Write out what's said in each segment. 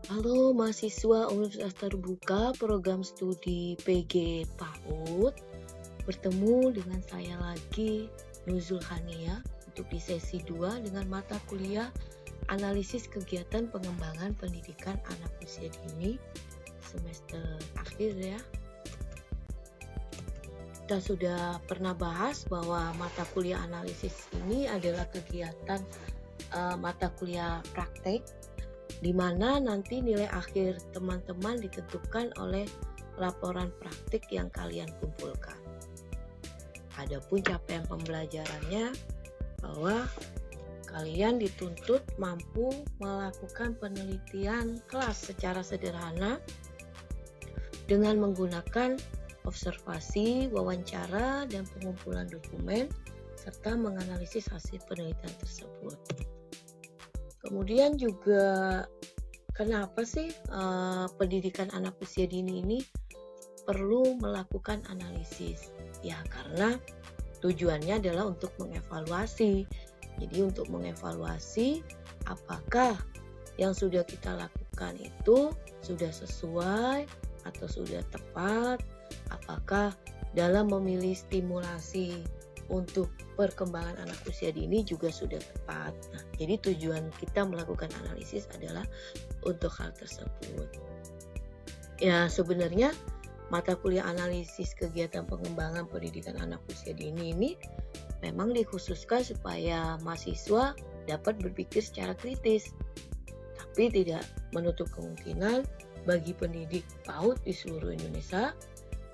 Halo mahasiswa Universitas Terbuka Program Studi PG PAUD, bertemu dengan saya lagi Nuzul Hania untuk di sesi 2 dengan mata kuliah Analisis Kegiatan Pengembangan Pendidikan Anak Usia Dini semester akhir ya. Kita sudah pernah bahas bahwa mata kuliah analisis ini adalah kegiatan mata kuliah praktek di mana nanti nilai akhir teman-teman ditentukan oleh laporan praktik yang kalian kumpulkan. Adapun capaian pembelajarannya bahwa kalian dituntut mampu melakukan penelitian kelas secara sederhana dengan menggunakan observasi, wawancara, dan pengumpulan dokumen serta menganalisis hasil penelitian tersebut. Kemudian juga kenapa sih pendidikan anak usia dini ini perlu melakukan analisis? Ya karena tujuannya adalah untuk mengevaluasi. Jadi untuk mengevaluasi apakah yang sudah kita lakukan itu sudah sesuai atau sudah tepat, apakah dalam memilih stimulasi untuk perkembangan anak usia dini juga sudah tepat. Nah, jadi tujuan kita melakukan analisis adalah untuk hal tersebut. Ya, sebenarnya mata kuliah analisis kegiatan pengembangan pendidikan anak usia dini ini memang dikhususkan supaya mahasiswa dapat berpikir secara kritis. Tapi tidak menutup kemungkinan bagi pendidik PAUD di seluruh Indonesia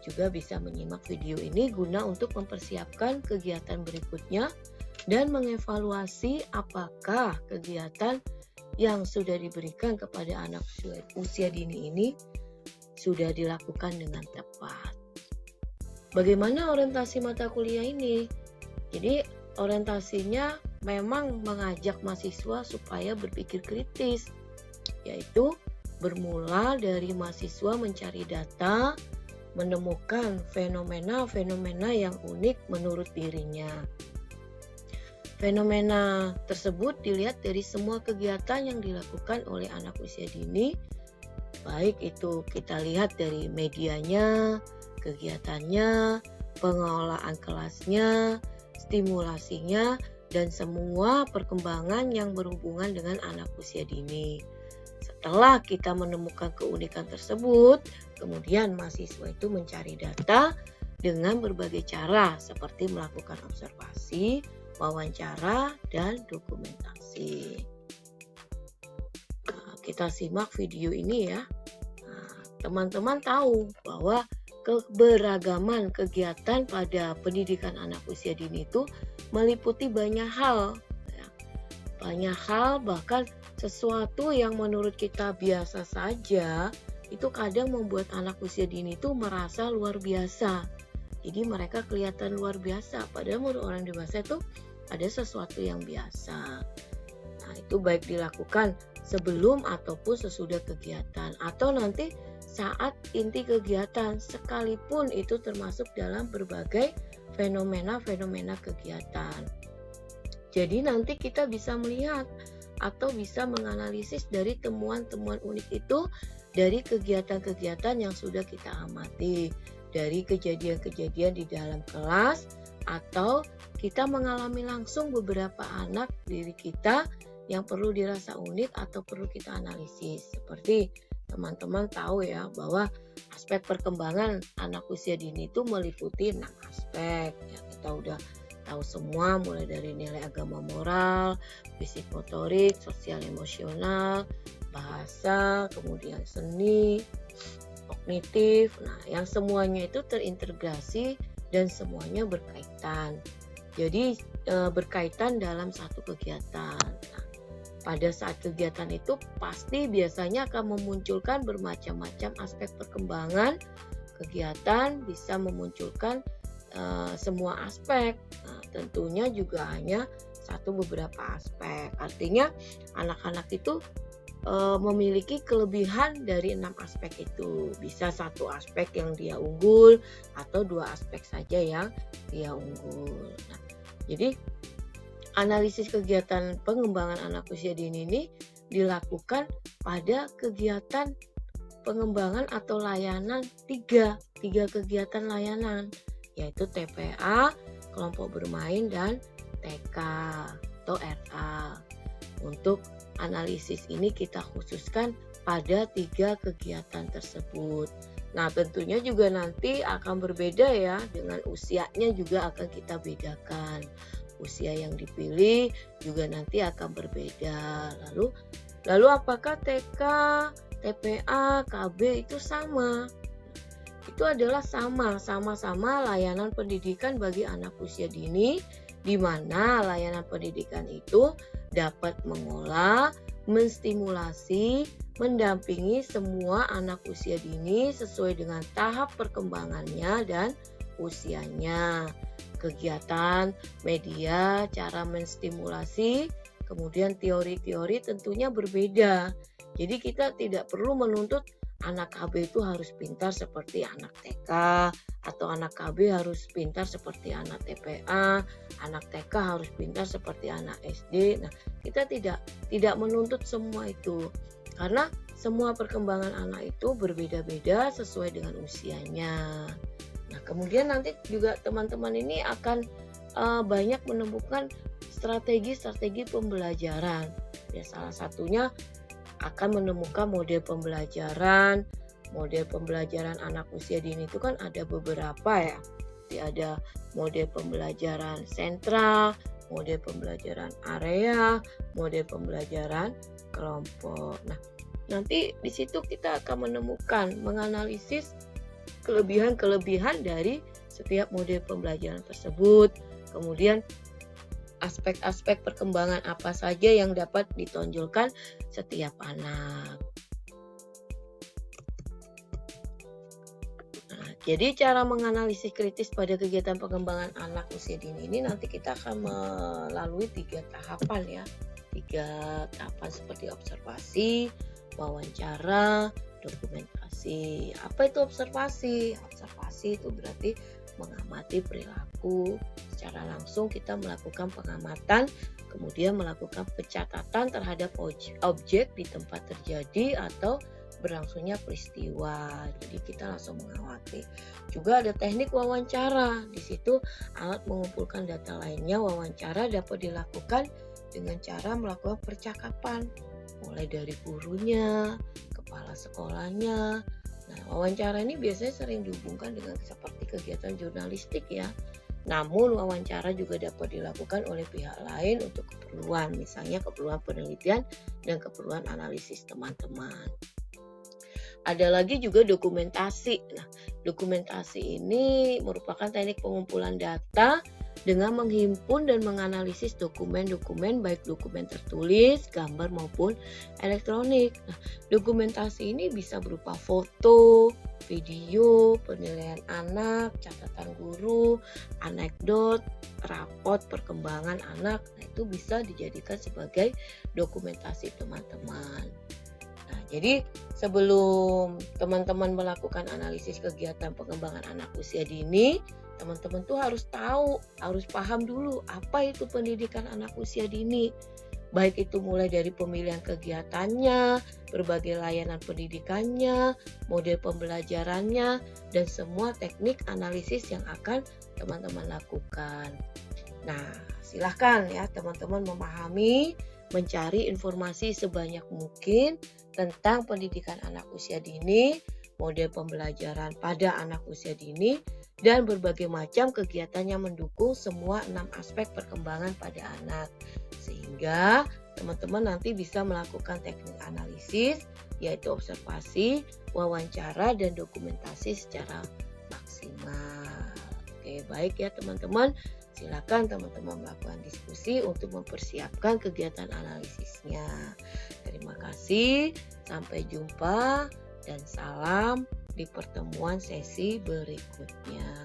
juga bisa menyimak video ini guna untuk mempersiapkan kegiatan berikutnya dan mengevaluasi apakah kegiatan yang sudah diberikan kepada anak usia dini ini sudah dilakukan dengan tepat. Bagaimana orientasi mata kuliah ini? Jadi orientasinya memang mengajak mahasiswa supaya berpikir kritis, yaitu bermula dari mahasiswa mencari data, menemukan fenomena-fenomena yang unik menurut dirinya. Fenomena tersebut dilihat dari semua kegiatan yang dilakukan oleh anak usia dini, baik itu kita lihat dari medianya, kegiatannya, pengelolaan kelasnya, stimulasinya, dan semua perkembangan yang berhubungan dengan anak usia dini. Setelah kita menemukan keunikan tersebut, kemudian mahasiswa itu mencari data dengan berbagai cara seperti melakukan observasi, wawancara, dan dokumentasi. Nah, kita simak video ini ya. Nah, teman-teman tahu bahwa keberagaman kegiatan pada pendidikan anak usia dini itu meliputi banyak hal. Banyak hal, bahkan sesuatu yang menurut kita biasa saja itu kadang membuat anak usia dini itu merasa luar biasa. Jadi mereka kelihatan luar biasa, padahal menurut orang dewasa itu ada sesuatu yang biasa. Nah, itu baik dilakukan sebelum ataupun sesudah kegiatan atau nanti saat inti kegiatan, sekalipun itu termasuk dalam berbagai fenomena-fenomena kegiatan. Jadi nanti kita bisa melihat atau bisa menganalisis dari temuan-temuan unik itu dari kegiatan-kegiatan yang sudah kita amati, dari kejadian-kejadian di dalam kelas, atau kita mengalami langsung beberapa anak diri kita yang perlu dirasa unik atau perlu kita analisis. Seperti teman-teman tahu ya bahwa aspek perkembangan anak usia dini itu meliputi 6 aspek. Ya, kita udah tahu semua, mulai dari nilai agama moral, fisik motorik, sosial emosional, bahasa, kemudian seni, kognitif. Nah, yang semuanya itu terintegrasi dan semuanya berkaitan. Jadi berkaitan dalam satu kegiatan. Nah, pada saat kegiatan itu pasti biasanya akan memunculkan bermacam-macam aspek perkembangan kegiatan, bisa memunculkan semua aspek. Nah, tentunya juga hanya satu beberapa aspek. Artinya anak-anak itu memiliki kelebihan dari 6 aspek itu. Bisa satu aspek yang dia unggul atau 2 aspek saja yang dia unggul. Nah, jadi analisis kegiatan pengembangan anak usia dini ini dilakukan pada kegiatan pengembangan atau layanan tiga kegiatan layanan, yaitu TPA, kelompok bermain, dan TK atau RA. Untuk analisis ini kita khususkan pada 3 kegiatan tersebut. Nah, tentunya juga nanti akan berbeda ya, dengan usianya juga akan kita bedakan. Usia yang dipilih juga nanti akan berbeda. Lalu apakah TK, TPA, KB itu sama? Itu adalah sama-sama layanan pendidikan bagi anak usia dini, di mana layanan pendidikan itu dapat mengolah, menstimulasi, mendampingi semua anak usia dini sesuai dengan tahap perkembangannya dan usianya. Kegiatan, media, cara menstimulasi, kemudian teori-teori tentunya berbeda. Jadi kita tidak perlu menuntut anak KB itu harus pintar seperti anak TK, atau anak KB harus pintar seperti anak TPA, anak TK harus pintar seperti anak SD. Nah, kita tidak menuntut semua itu, karena semua perkembangan anak itu berbeda-beda sesuai dengan usianya. Nah, kemudian nanti juga teman-teman ini akan banyak menemukan strategi-strategi pembelajaran. Ya, salah satunya akan menemukan model pembelajaran anak usia dini itu kan ada beberapa ya. Jadi ada model pembelajaran sentral, model pembelajaran area, model pembelajaran kelompok. Nah, nanti di situ kita akan menemukan, menganalisis kelebihan-kelebihan dari setiap model pembelajaran tersebut. Kemudian aspek-aspek perkembangan apa saja yang dapat ditonjolkan setiap anak. Nah, jadi cara menganalisis kritis pada kegiatan pengembangan anak usia dini ini nanti kita akan melalui 3 tahapan ya. 3 tahapan seperti observasi, wawancara, dokumentasi. Apa itu observasi? Observasi itu berarti mengamati perilaku. Secara langsung kita melakukan pengamatan, kemudian melakukan pencatatan terhadap objek di tempat terjadi atau berlangsungnya peristiwa. Jadi kita langsung mengamati. Juga ada teknik wawancara. Di situ alat mengumpulkan data lainnya. Wawancara dapat dilakukan dengan cara melakukan percakapan, mulai dari gurunya, kepala sekolahnya. Nah, wawancara ini biasanya sering dihubungkan dengan seperti kegiatan jurnalistik ya. Namun wawancara juga dapat dilakukan oleh pihak lain untuk keperluan, misalnya keperluan penelitian dan keperluan analisis teman-teman. Ada lagi juga dokumentasi. Nah, dokumentasi ini merupakan teknik pengumpulan data dengan menghimpun dan menganalisis dokumen-dokumen, baik dokumen tertulis, gambar maupun elektronik. Nah, dokumentasi ini bisa berupa foto, video, penilaian anak, catatan guru, anekdot, rapot perkembangan anak. Nah, itu bisa dijadikan sebagai dokumentasi teman-teman. Nah, jadi sebelum teman-teman melakukan analisis kegiatan pengembangan anak usia dini, teman-teman tuh harus tahu, harus paham dulu apa itu pendidikan anak usia dini. Baik itu mulai dari pemilihan kegiatannya, berbagai layanan pendidikannya, model pembelajarannya, dan semua teknik analisis yang akan teman-teman lakukan. Nah, silahkan ya teman-teman memahami, mencari informasi sebanyak mungkin tentang pendidikan anak usia dini, model pembelajaran pada anak usia dini, dan berbagai macam kegiatan yang mendukung semua 6 aspek perkembangan pada anak. Sehingga teman-teman nanti bisa melakukan teknik analisis, yaitu observasi, wawancara, dan dokumentasi secara maksimal. Oke, baik ya teman-teman. Silakan teman-teman melakukan diskusi untuk mempersiapkan kegiatan analisisnya. Terima kasih, sampai jumpa, dan salam di pertemuan sesi berikutnya.